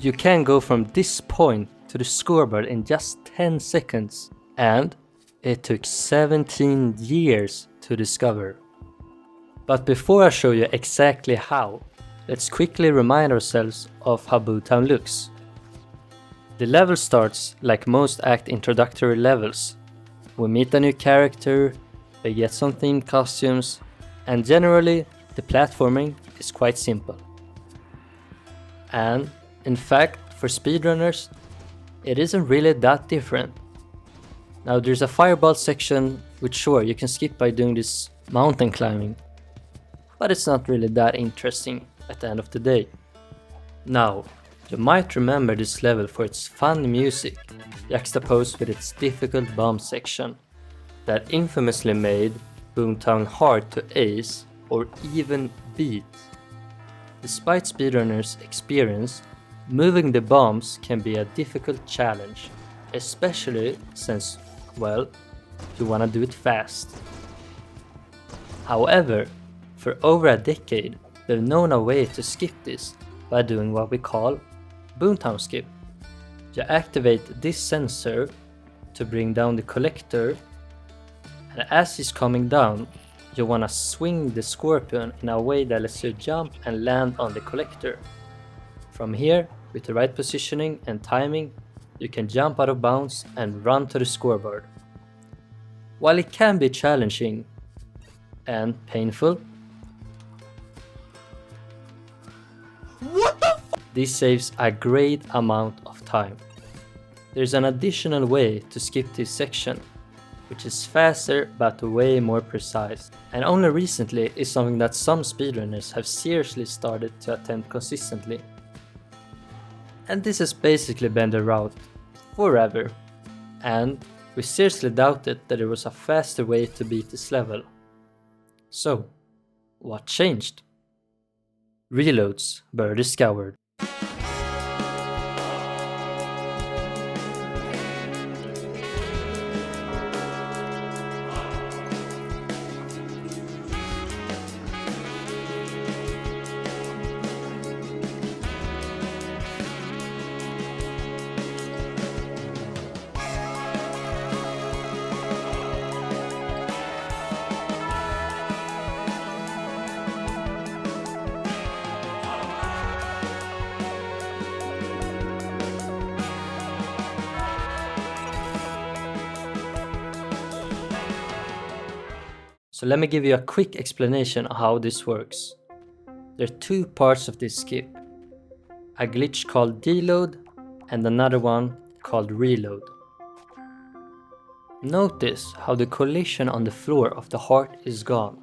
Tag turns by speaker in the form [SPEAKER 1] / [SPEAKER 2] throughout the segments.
[SPEAKER 1] You can go from this point to the scoreboard in just 10 seconds, and it took 17 years to discover. But before I show you exactly how, let's quickly remind ourselves of how Boomtown looks. The level starts like most ACT introductory levels. We meet a new character, we get some themed costumes, and generally the platforming is quite simple. And in fact, for speedrunners, it isn't really that different. Now there's a fireball section which sure you can skip by doing this mountain climbing, but it's not really that interesting at the end of the day. Now, you might remember this level for its fun music, juxtaposed with its difficult bomb section, that infamously made Boomtown hard to ace or even beat. Despite speedrunners' experience, moving the bombs can be a difficult challenge, especially since, well, you wanna do it fast. However, for over a decade, they've known a way to skip this by doing what we call Boomtown skip. You activate this sensor to bring down the collector, and as he's coming down, you wanna swing the scorpion in a way that lets you jump and land on the collector. From here, with the right positioning and timing, you can jump out of bounds and run to the scoreboard. While it can be challenging and painful, this saves a great amount of time. There's an additional way to skip this section, which is faster but way more precise, and only recently is something that some speedrunners have seriously started to attempt consistently. And this has basically been the route forever, and we seriously doubted that there was a faster way to beat this level. So, what changed? Reloads were discovered. So let me give you a quick explanation of how this works. There are two parts of this skip. A glitch called deload and another one called reload. Notice how the collision on the floor of the heart is gone,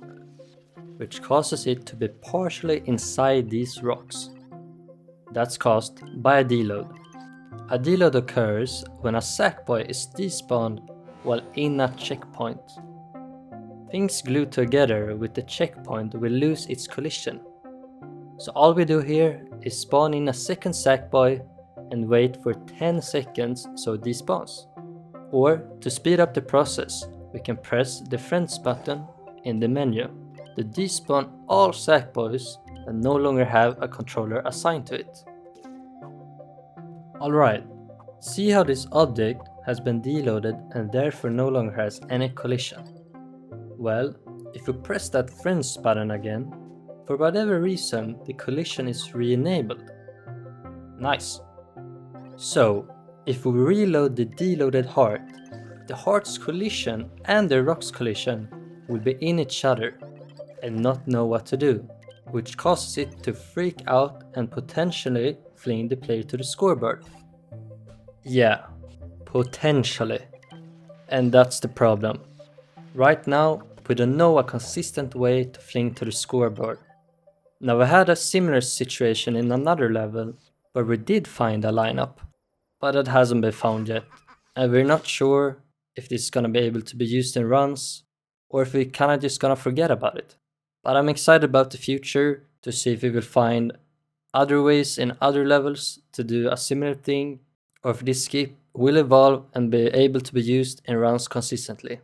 [SPEAKER 1] which causes it to be partially inside these rocks. That's caused by a deload. A deload occurs when a sackboy is despawned while in a checkpoint. Things glued together with the checkpoint will lose its collision. So all we do here is spawn in a second sackboy and wait for 10 seconds so it despawns. Or to speed up the process, we can press the friends button in the menu to despawn all sackboys that no longer have a controller assigned to it. Alright, see how this object has been deloaded and therefore no longer has any collision. Well, if we press that friends button again, for whatever reason the collision is re-enabled. Nice. So, if we reload the deloaded heart, the heart's collision and the rock's collision will be in each other and not know what to do, which causes it to freak out and potentially fling the player to the scoreboard. Yeah, potentially. And that's the problem. Right now, we don't know a consistent way to fling to the scoreboard. Now we had a similar situation in another level where we did find a lineup, but it hasn't been found yet, and we're not sure if this is gonna be able to be used in runs, or if we kinda just gonna forget about it. But I'm excited about the future to see if we will find other ways in other levels to do a similar thing, or if this skip will evolve and be able to be used in runs consistently.